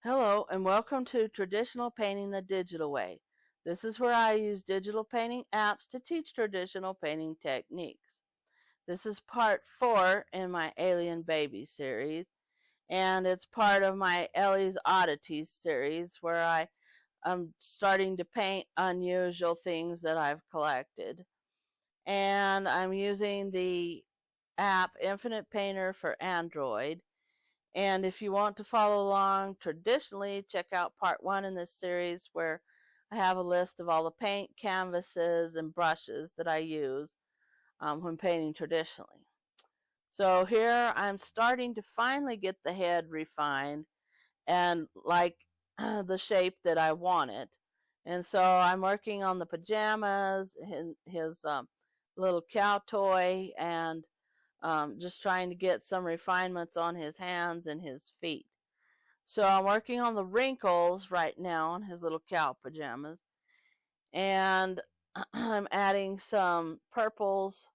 Hello and welcome to Traditional Painting the Digital Way. This is where I use digital painting apps to teach traditional painting techniques. This is part 4 in my Alien Baby series, and it's part of my Ellie's Oddities series where I am starting to paint unusual things that I've collected. And I'm using the app Infinite Painter for Android. And if you want to follow along traditionally, check out part 1 in this series where I have a list of all the paint, canvases, and brushes that I use when painting traditionally. So here I'm starting to finally get the head refined and like the shape that I want it. And so I'm working on the pajamas, his little cow toy, and just trying to get some refinements on his hands and his feet. So I'm working on the wrinkles right now on his little cow pajamas. And I'm adding some purples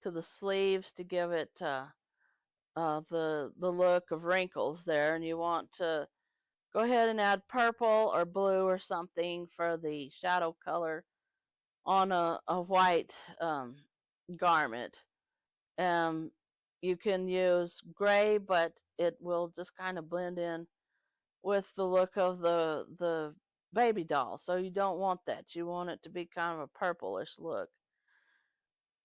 to the sleeves to give it the look of wrinkles there. And you want to go ahead and add purple or blue or something for the shadow color on a white garment. Um, you can use gray, but it will just kind of blend in with the look of the baby doll. So you don't want that. You want it to be kind of a purplish look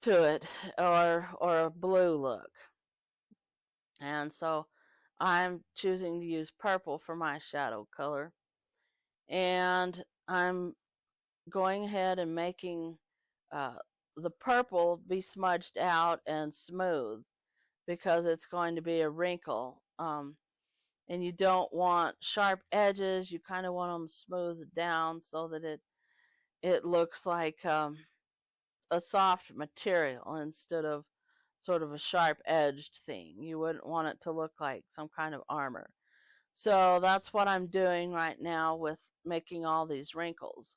to it, or a blue look. And so I'm choosing to use purple for my shadow color. And I'm going ahead and making uh, the purple be smudged out and smooth because it's going to be a wrinkle. And you don't want sharp edges. You kind of want them smoothed down so that it looks like a soft material instead of sort of a sharp edged thing. You wouldn't want it to look like some kind of armor. So that's what I'm doing right now with making all these wrinkles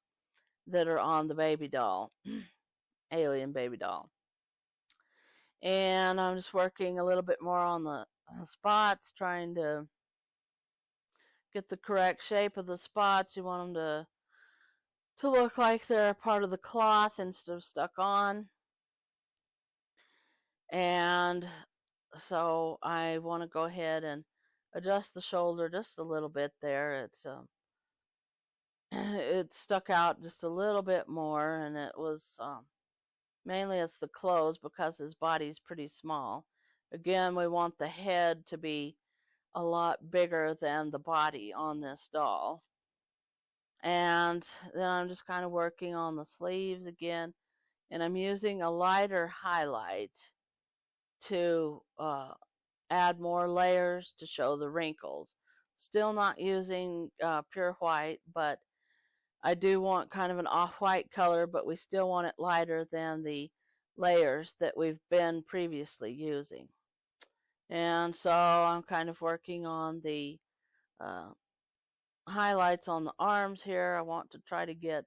that are on the baby doll, alien baby doll. And I'm just working a little bit more on the spots, trying to get the correct shape of the spots. You want them to look like they're part of the cloth instead of stuck on. And so I want to go ahead and adjust the shoulder just a little bit there. It stuck out just a little bit more, and it was mainly it's the clothes because his body's pretty small. Again, we want the head to be a lot bigger than the body on this doll. And then I'm just kind of working on the sleeves again, and I'm using a lighter highlight to add more layers to show the wrinkles. Still not using pure white, but I do want kind of an off-white color, but we still want it lighter than the layers that we've been previously using. And so I'm kind of working on the uh, highlights on the arms here. I want to try to get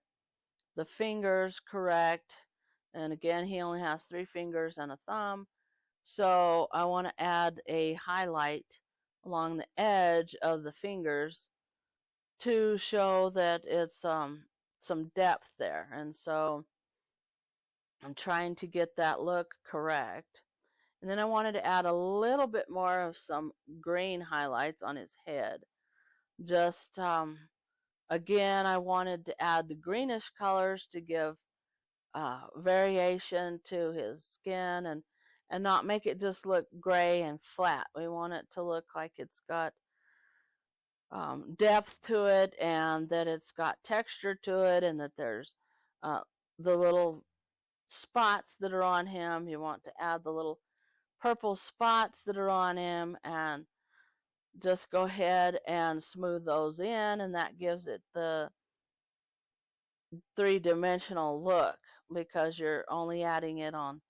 the fingers correct. And again, he only has 3 fingers and a thumb. So I want to add a highlight along the edge of the fingers to show that it's some depth there. And so I'm trying to get that look correct. And then I wanted to add a little bit more of some green highlights on his head. Just again, I wanted to add the greenish colors to give variation to his skin and not make it just look gray and flat. We want it to look like it's got depth to it and that it's got texture to it and that there's the little spots that are on him. You want to add the little purple spots that are on him and just go ahead and smooth those in, and that gives it the three-dimensional look because you're only adding it on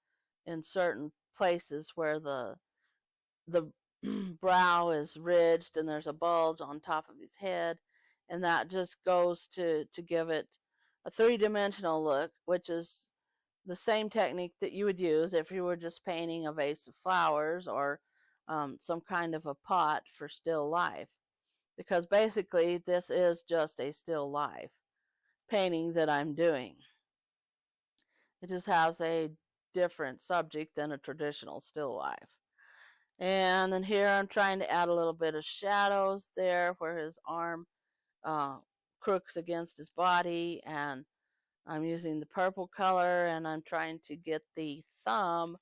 in certain places where the brow is ridged and there's a bulge on top of his head, and that just goes to give it a three-dimensional look, which is the same technique that you would use if you were just painting a vase of flowers or some kind of a pot for still life. because basically this is just a still life painting that I'm doing. It just has a different subject than a traditional still life. And then here I'm trying to add a little bit of shadows there where his arm crooks against his body, and I'm using the purple color, and I'm trying to get the thumb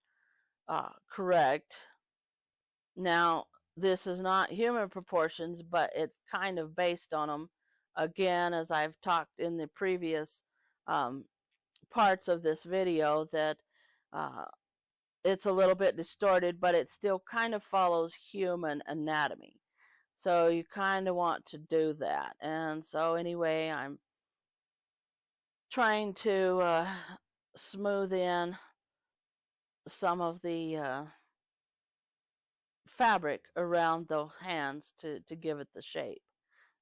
correct. Now, this is not human proportions, but it's kind of based on them. Again, as I've talked in the previous parts of this video, that it's a little bit distorted, but it still kind of follows human anatomy. So you kind of want to do that. And so anyway, I'm trying to smooth in some of the fabric around the hands to give it the shape.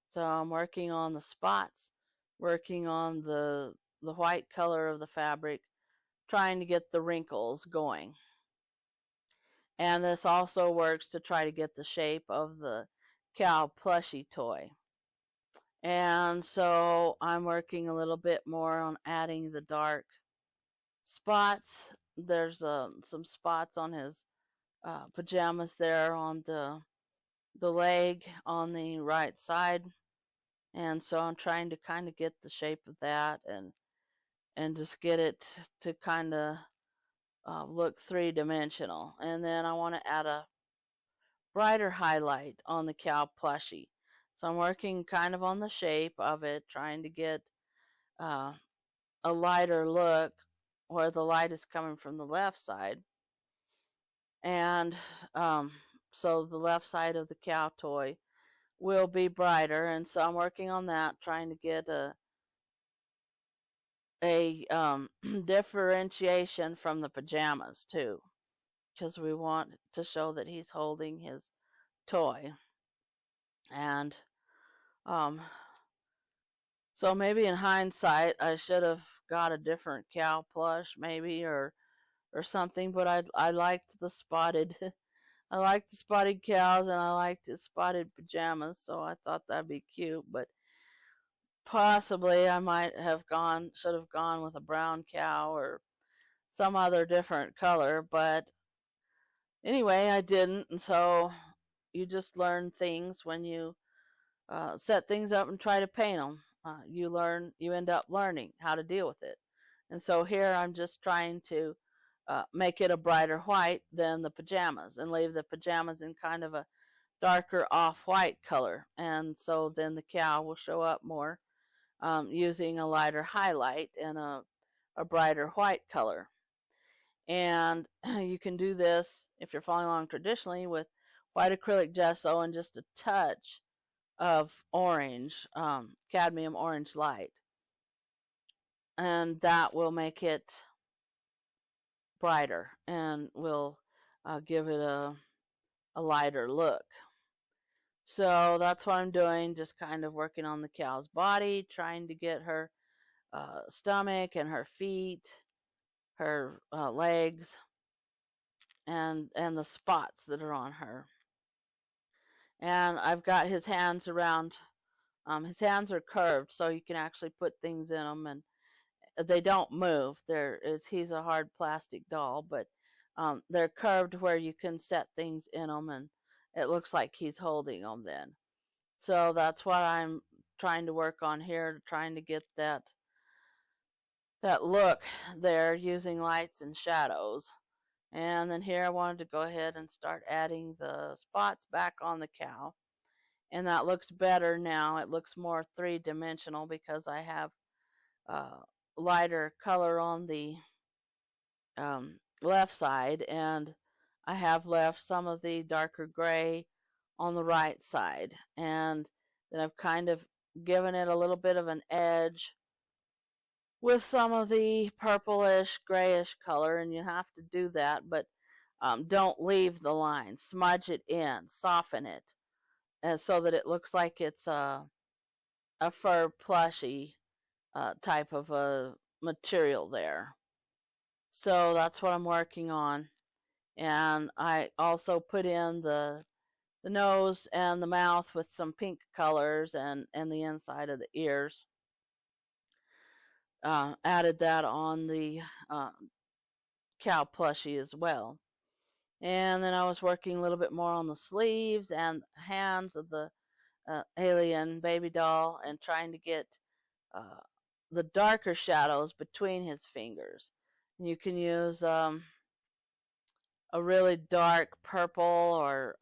So I'm working on the spots, working on the white color of the fabric, trying to get the wrinkles going. And this also works to try to get the shape of the cow plushie toy. And so I'm working a little bit more on adding the dark spots. There's some spots on his pajamas there on the leg on the right side. And so I'm trying to kind of get the shape of that and just get it to kind of look three-dimensional. And then I want to add a brighter highlight on the cow plushie. So I'm working kind of on the shape of it, trying to get a lighter look where the light is coming from the left side. And so the left side of the cow toy will be brighter, and so I'm working on that, trying to get a differentiation from the pajamas too, because we want to show that he's holding his toy. And so maybe in hindsight I should have got a different cow plush maybe, or something, but I liked the spotted I liked the spotted cows, and I liked his spotted pajamas, so I thought that'd be cute. But possibly I should have gone with a brown cow or some other different color, but anyway, I didn't. And so you just learn things when you set things up and try to paint them. You end up learning how to deal with it. And so here I'm just trying to make it a brighter white than the pajamas, and leave the pajamas in kind of a darker off-white color. And so then the cow will show up more using a lighter highlight and a brighter white color. And you can do this, if you're following along traditionally, with white acrylic gesso and just a touch of orange, cadmium orange light. And that will make it brighter and will give it a lighter look. So that's what I'm doing, just kind of working on the cow's body, trying to get her stomach and her feet, her legs, and the spots that are on her. And I've got his hands around, his hands are curved, so you can actually put things in them, and they don't move. He's a hard plastic doll, but they're curved where you can set things in them, and it looks like he's holding them then. So that's what I'm trying to work on here, trying to get that look there using lights and shadows. And then here I wanted to go ahead and start adding the spots back on the cow. And that looks better now. It looks more three-dimensional because I have lighter color on the left side, and I have left some of the darker gray on the right side. And then I've kind of given it a little bit of an edge with some of the purplish grayish color, and you have to do that, but don't leave the line. Smudge it in, soften it, so that it looks like it's a fur plushie type of a material there. So that's what I'm working on. And I also put in the the nose and the mouth with some pink colors, and the inside of the ears. Added that on the cow plushie as well. And then I was working a little bit more on the sleeves and hands of the alien baby doll, and trying to get uh, the darker shadows between his fingers. You can use a really dark purple or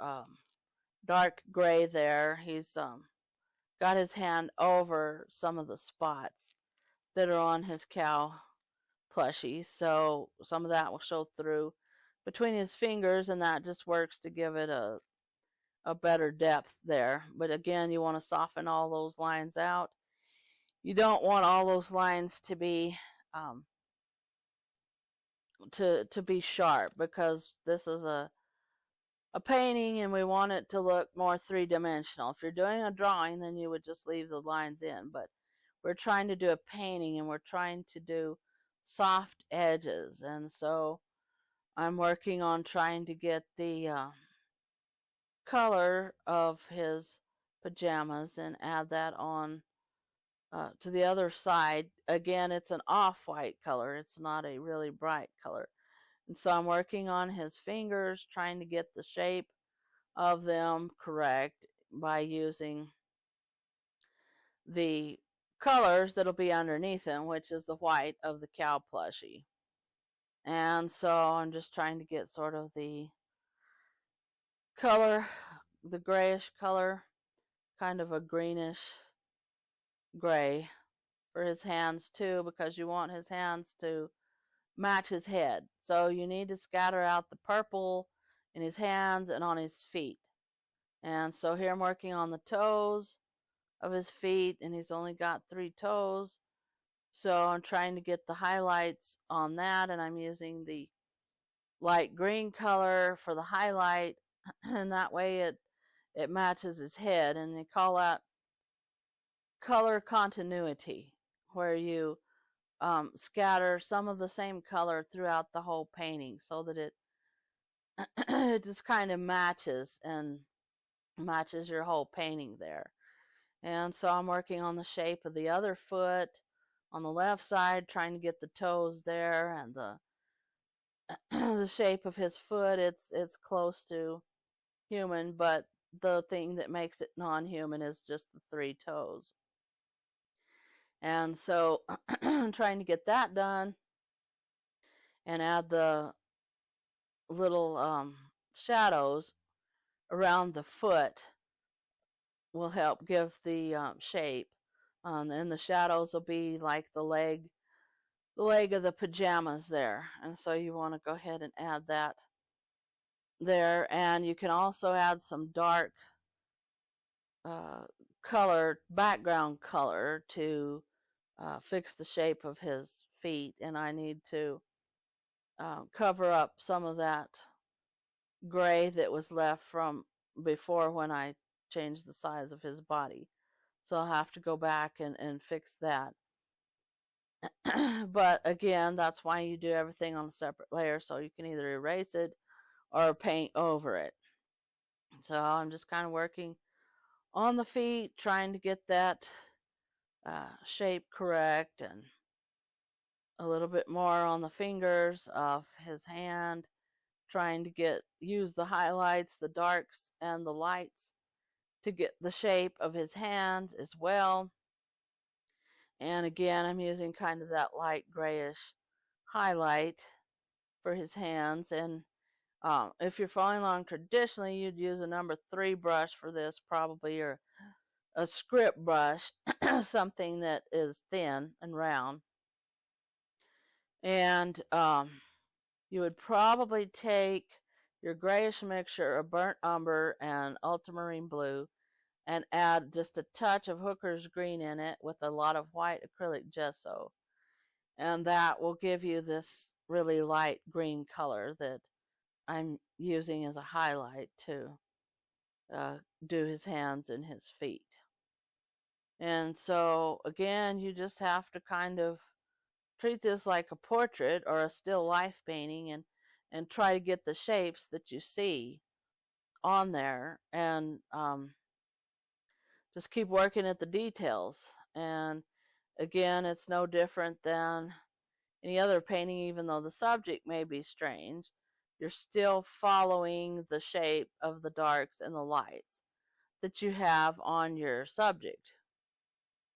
dark gray there. He's got his hand over some of the spots that are on his cow plushie, so some of that will show through between his fingers, and that just works to give it a better depth there. But again, you want to soften all those lines out. You don't want all those lines to be to be sharp, because this is a painting and we want it to look more three-dimensional. If you're doing a drawing, then you would just leave the lines in, but we're trying to do a painting and we're trying to do soft edges, and so I'm working on trying to get the color of his pajamas and add that on to the other side. Again, it's an off-white color. It's not a really bright color. And so I'm working on his fingers, trying to get the shape of them correct by using the colors that'll be underneath him, which is the white of the cow plushie. And so I'm just trying to get sort of the color, the grayish color, kind of a greenish gray for his hands too, because you want his hands to match his head. So you need to scatter out the purple in his hands and on his feet. And so here I'm working on the toes of his feet, and he's only got 3 toes. So I'm trying to get the highlights on that, and I'm using the light green color for the highlight, and that way it matches his head. And they call that color continuity, where you scatter some of the same color throughout the whole painting, so that it it just kind of matches and matches your whole painting there. And so I'm working on the shape of the other foot on the left side, trying to get the toes there, and the the shape of his foot. It's close to human, but the thing that makes it non-human is just the 3 toes. And so I'm trying to get that done and add the little shadows around the foot will help give the shape. And the shadows will be like the leg of the pajamas there. And so you want to go ahead and add that there. And you can also add some dark color, background color, to fix the shape of his feet. And I need to cover up some of that gray that was left from before when I changed the size of his body. So I'll have to go back and fix that. But again, that's why you do everything on a separate layer, so you can either erase it or paint over it. So I'm just kind of working on the feet, trying to get that shape correct, and a little bit more on the fingers of his hand, trying to use the highlights, the darks, and the lights to get the shape of his hands as well. And again, I'm using kind of that light grayish highlight for his hands. And if you're following along traditionally, you'd use a number 3 brush for this, probably, or a script brush, something that is thin and round. And you would probably take your grayish mixture of burnt umber and ultramarine blue and add just a touch of Hooker's green in it with a lot of white acrylic gesso. And that will give you this really light green color that I'm using as a highlight to do his hands and his feet. And so again, you just have to kind of treat this like a portrait or a still life painting, and try to get the shapes that you see on there, and just keep working at the details. And again, it's no different than any other painting. Even though the subject may be strange, you're still following the shape of the darks and the lights that you have on your subject.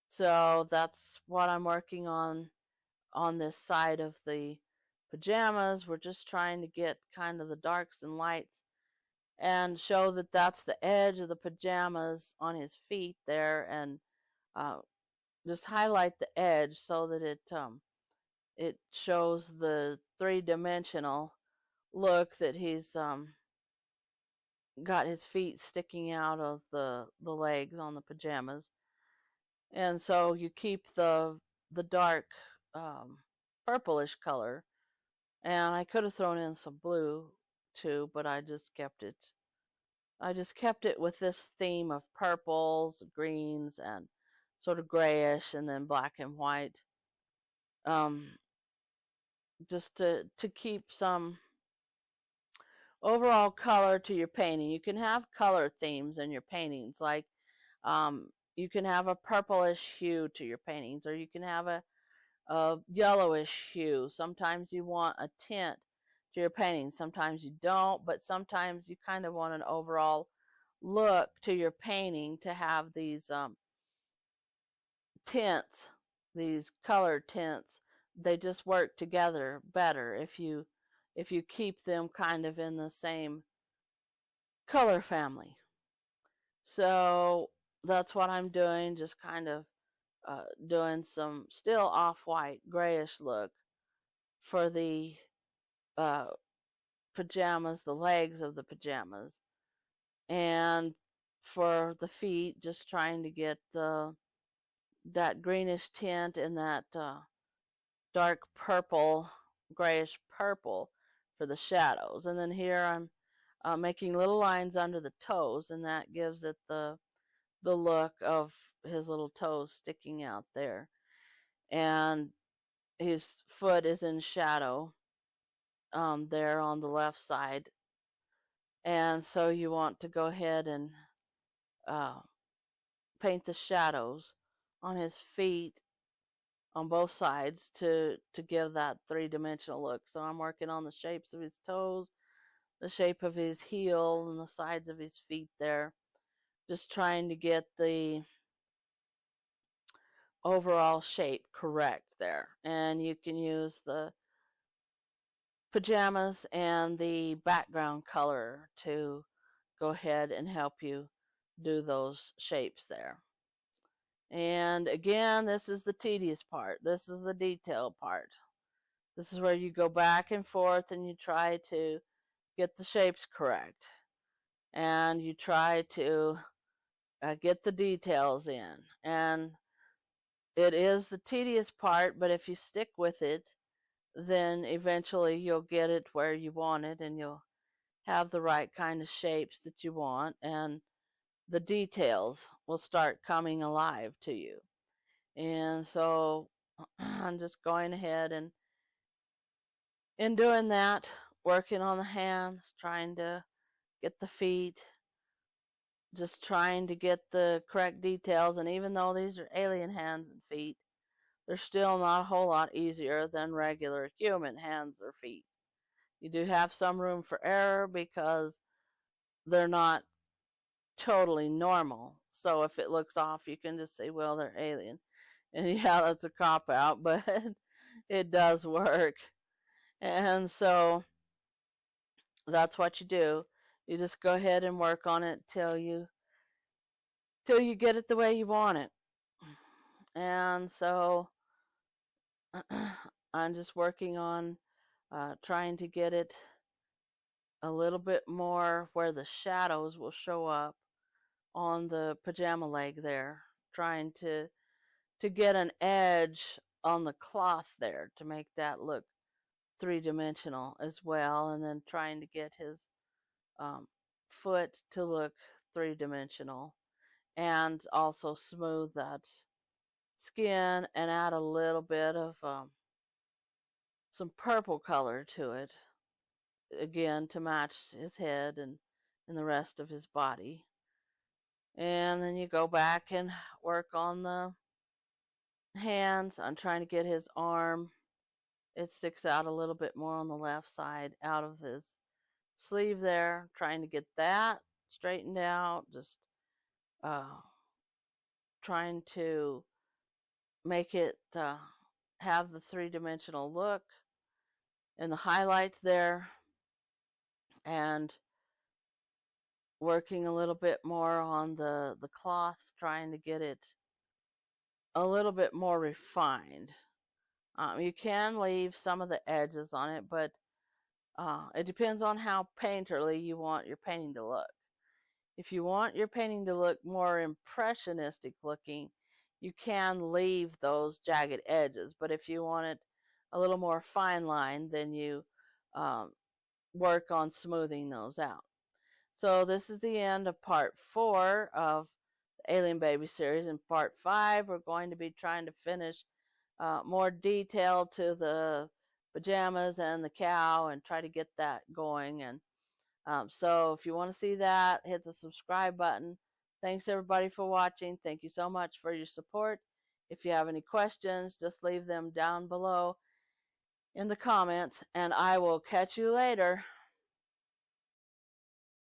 So that's what I'm working on this side of the pajamas. We're just trying to get kind of the darks and lights and show that that's the edge of the pajamas on his feet there, and uh, just highlight the edge so that it shows the three-dimensional look that he's got his feet sticking out of the legs on the pajamas. And so you keep the dark purplish color, and I could have thrown in some blue too, but I just kept it with this theme of purples, greens, and sort of grayish, and then black and white, just to keep some overall color to your painting. You can have color themes in your paintings, like you can have a purplish hue to your paintings, or you can have a yellowish hue. Sometimes you want a tint to your painting, sometimes you don't, but sometimes you kind of want an overall look to your painting to have these tints, these color tints. They just work together better if you keep them kind of in the same color family. So that's what I'm doing, just kind of doing some still off-white grayish look for the pajamas, the legs of the pajamas, and for the feet, just trying to get that greenish tint and that dark purple, grayish purple for the shadows. And then here I'm making little lines under the toes, and that gives it the look of his little toes sticking out there. And his foot is in shadow there on the left side. And so you want to go ahead and paint the shadows on his feet on both sides to give that three-dimensional look. So I'm working on the shapes of his toes, the shape of his heel, and the sides of his feet there. Just trying to get the overall shape correct there. And you can use the pajamas and the background color to go ahead and help you do those shapes there. And again, this is the tedious part. This is the detail part. This is where you go back and forth and you try to get the shapes correct. And you try to get the details in. And it is the tedious part, but if you stick with it, then eventually you'll get it where you want it, and you'll have the right kind of shapes that you want, and the details will start coming alive to you. And so I'm just going ahead and in doing that, working on the hands, trying to get the feet, just trying to get the correct details. And even though these are alien hands and feet, they're still not a whole lot easier than regular human hands or feet. You do have some room for error because they're not totally normal. So if it looks off, you can just say, well, they're alien. And yeah, that's a cop out, but it does work. And so that's what you do. You just go ahead and work on it till you get it the way you want it. And so I'm just working on trying to get it a little bit more where the shadows will show up on the pajama leg there, trying to get an edge on the cloth there to make that look three-dimensional as well, and then trying to get his foot to look three-dimensional, and also smooth that skin and add a little bit of some purple color to it, again to match his head and and the rest of his body. And then you go back and work on the hands. I'm trying to get his arm. It sticks out a little bit more on the left side out of his sleeve there. Trying to get that straightened out. Just trying to make it have the three-dimensional look and the highlights there, and working a little bit more on the cloth, trying to get it a little bit more refined. You can leave some of the edges on it, but it depends on how painterly you want your painting to look. If you want your painting to look more impressionistic looking, you can leave those jagged edges. But if you want it a little more fine line, then you work on smoothing those out. So this is the end of part 4 of the Alien Baby series. In part 5, we're going to be trying to finish more detail to the pajamas and the cow and try to get that going. And so if you want to see that, hit the subscribe button. Thanks everybody for watching. Thank you so much for your support. If you have any questions, just leave them down below in the comments, and I will catch you later.